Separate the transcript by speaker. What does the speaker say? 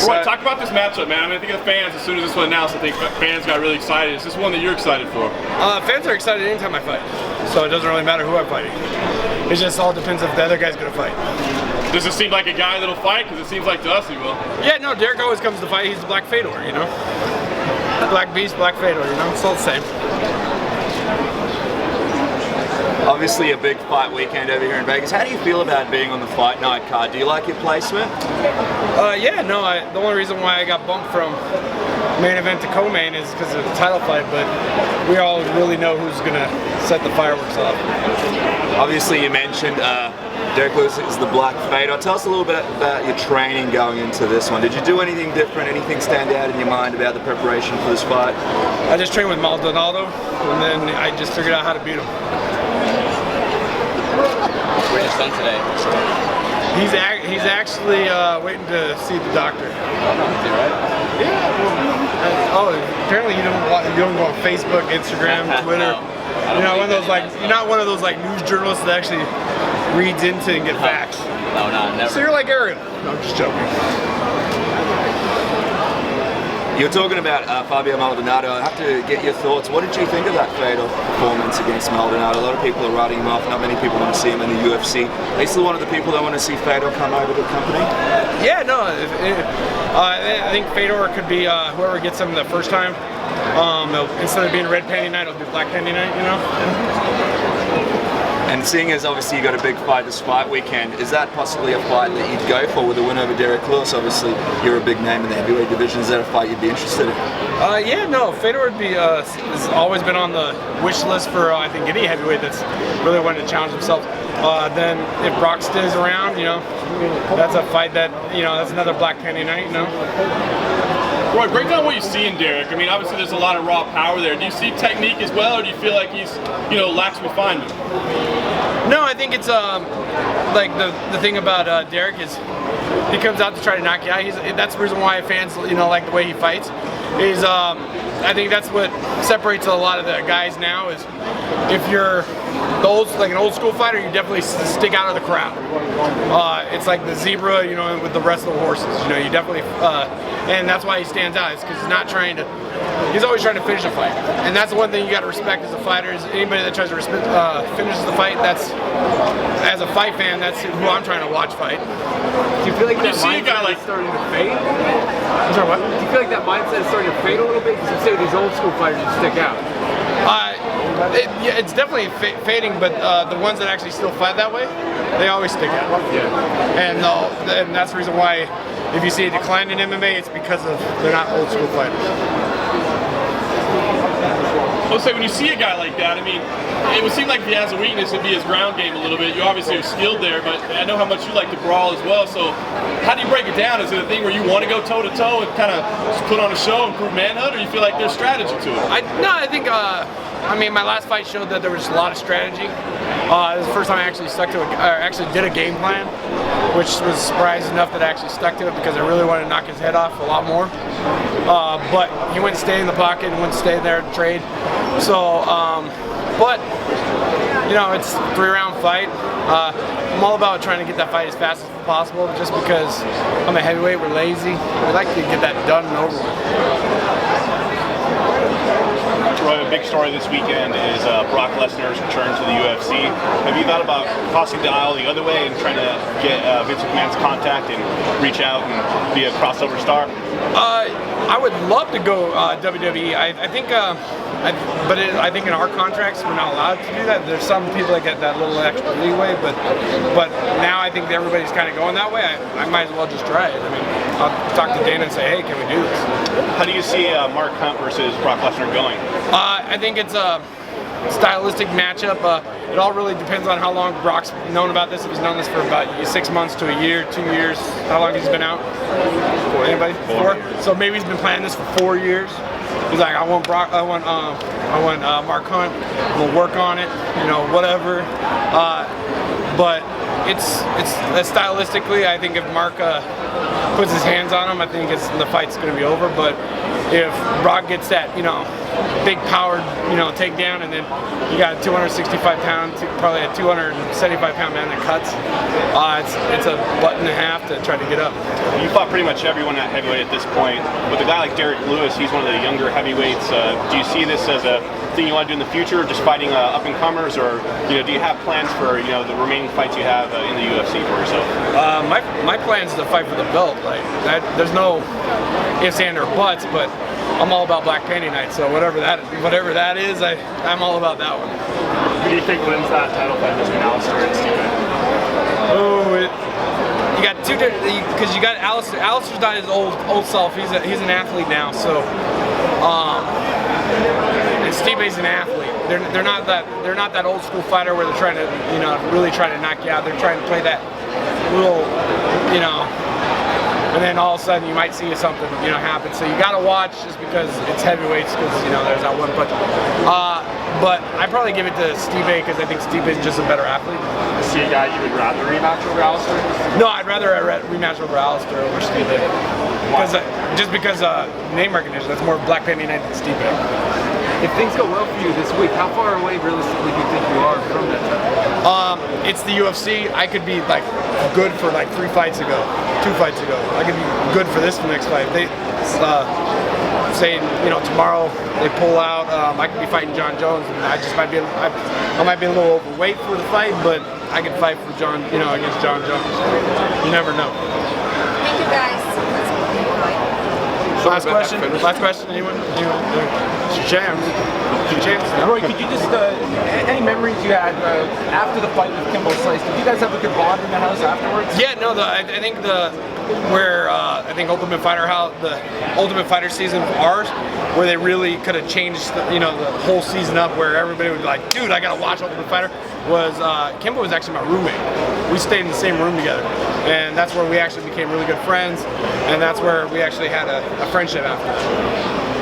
Speaker 1: Roy, talk about this matchup, man. I mean, I think the fans, as soon as this was announced, I think fans got really excited. Is this one that you're excited for?
Speaker 2: Fans are excited anytime I fight, so it doesn't really matter who I'm fighting. It just all depends if the other guy's gonna fight.
Speaker 1: Does it seem like a guy that'll fight? Because it seems like to us he will.
Speaker 2: Yeah, no, Derek always comes to fight. He's the Black Fedor, you know? Black Beast, Black Fedor, you know? It's all the same.
Speaker 3: Obviously a big fight weekend over here in Vegas. How do you feel about being on the Fight Night card? Do you like your placement?
Speaker 2: Yeah, no, the only reason why I got bumped from main event to co-main is because of the title fight, but we all really know who's gonna set the fireworks off.
Speaker 3: Obviously you mentioned Derek Lewis is the Black Fedor. Tell us a little bit about your training going into this one. Did you do anything different, anything stand out in your mind about the preparation for this fight?
Speaker 2: I just trained with Maldonado, and then I just figured out how to beat him.
Speaker 4: Where's your son today?
Speaker 2: He's actually waiting to see the doctor.
Speaker 4: Right?
Speaker 2: Yeah. Oh, apparently you don't go on Facebook, Instagram, Twitter.
Speaker 4: No,
Speaker 2: you're not one of those you're not one of those news journalists that actually reads into and get facts.
Speaker 4: No, never.
Speaker 2: So you're like Ariel. No, I'm just joking.
Speaker 3: You were talking about Fabio Maldonado. I have to get your thoughts. What did you think of that Fedor performance against Maldonado? A lot of people are writing him off. Not many people want to see him in the UFC. Are you still one of the people that want to see Fedor come over to the company? Yeah,
Speaker 2: no. I think Fedor could be whoever gets him the first time. Instead of being red panty night, it'll be black panty night, you know?
Speaker 3: And seeing as obviously you got a big fight this fight weekend, is that possibly a fight that you'd go for with a win over Derek Lewis? Obviously, you're a big name in the heavyweight division. Is that a fight you'd be interested in?
Speaker 2: Yeah, no. Fedor would be has always been on the wish list for I think any heavyweight that's really wanted to challenge himself. Then if Brock stays around, you know, that's a fight that that's another black panty night, you know.
Speaker 1: Roy, break down what you see in Derek. I mean, obviously there's a lot of raw power there. Do you see technique as well, or do you feel like he's, lacks refinement?
Speaker 2: No, I think it's like the thing about Derek is he comes out to try to knock you out. That's the reason why fans like the way he fights. Is I think that's what separates a lot of the guys now is if you're an old school fighter, you definitely stick out of the crowd. It's like the zebra, with the rest of the horses. You definitely, and that's why he stands out. Is because he's always trying to finish a fight, and that's the one thing you got to respect as a fighter. Is anybody that tries to finishes the fight. That's as a fight fan, that's who I'm trying to watch fight.
Speaker 5: Do you feel like that mindset is starting to fade?
Speaker 2: I'm sorry, what?
Speaker 5: Do you feel like that mindset is starting to fade a little bit? Because you say these old school fighters just stick out.
Speaker 2: It's definitely fading, but the ones that actually still fight that way, they always stick out.
Speaker 5: Yeah.
Speaker 2: And that's the reason why if you see a decline in MMA, it's because they're not old school fighters.
Speaker 1: Let's say when you see a guy like that, I mean, it would seem like if he has a weakness, it'd be his ground game a little bit. You obviously are skilled there, but I know how much you like to brawl as well. So how do you break it down? Is it a thing where you want to go toe-to-toe and kind of just put on a show and prove manhood, or you feel like there's strategy to it?
Speaker 2: I think, my last fight showed that there was a lot of strategy. It was the first time I actually actually did a game plan, which was surprising enough that I actually stuck to it because I really wanted to knock his head off a lot more. But he wouldn't stay in the pocket and wouldn't stay there to trade. So, but it's a 3-round fight. I'm all about trying to get that fight as fast as possible, just because I'm a heavyweight. We're lazy. We like to get that done and over with.
Speaker 6: Roy, a big story this weekend is Brock Lesnar's return to the UFC. Have you thought about crossing the aisle the other way and trying to get Vince McMahon's contact and reach out and be a crossover star?
Speaker 2: I would love to go WWE. I think in our contracts we're not allowed to do that. There's some people that get that little extra leeway, but now I think everybody's kind of going that way. I might as well just try it. I mean, I'll talk to Dana and say, hey, can we do this?
Speaker 6: How do you see Mark Hunt versus Brock Lesnar going?
Speaker 2: I think it's a stylistic matchup. It all really depends on how long Brock's known about this. If he's known this for about 6 months to a year, 2 years. How long has he been out? Anybody? 4? So maybe he's been planning this for 4 years. He's like, I want Mark Hunt. We'll work on it. Whatever. But it's stylistically, I think if Mark puts his hands on him, I think the fight's going to be over. But if Brock gets that, big powered, takedown, and then you got a 265-pound, probably a 275-pound man that cuts. It's a butt and a half to try to get up.
Speaker 6: You fought pretty much everyone at heavyweight at this point. With a guy like Derek Lewis, he's one of the younger heavyweights. Do you see this as a thing you want to do in the future, just fighting up-and-comers, or do you have plans for the remaining fights you have in the UFC for yourself?
Speaker 2: My plan is to fight for the belt. Like that, there's no ifs, and or buts, but I'm all about Black Panty Night. So whatever that is, I'm all about that one.
Speaker 5: Who do you think wins that title fight between Alistair and Stipe?
Speaker 2: You got two different, because you got Alistair. Alistair's not his old self. He's an athlete now. So, and Stipe's an athlete. They're not that old school fighter where they're trying to really try to knock you out. They're trying to play that little and then all of a sudden you might see something happen. So you got to watch just because it's heavyweights, because there's that one punch. But I probably give it to Stipe because I think Stipe is just a better athlete.
Speaker 5: Is he a guy you would rather rematch over Alistair?
Speaker 2: No, I'd rather a rematch over Alistair over Stipe. Because name recognition, that's more Black Panty Night than Stipe.
Speaker 5: If things go well for you this week, how far away realistically do you think you are from that title?
Speaker 2: It's the UFC. I could be good for 2 fights ago. I could be good for this next fight. They saying tomorrow they pull out. I could be fighting John Jones, and I might be a little overweight for the fight, but I could fight for against John Jones. You never know.
Speaker 7: Thank you, guys.
Speaker 2: Last question. Anyone? It's your chance.
Speaker 5: Roy, could you just, any memories you had after the fight with Kimbo Slice? Did you guys have a good bond in the house afterwards?
Speaker 2: Yeah, no, I think Ultimate Fighter season ours, where they really could have changed the whole season up, where everybody would be like, dude, I gotta watch Ultimate Fighter, was Kimbo was actually my roommate. We stayed in the same room together, and that's where we actually became really good friends, and that's where we actually had a friendship after.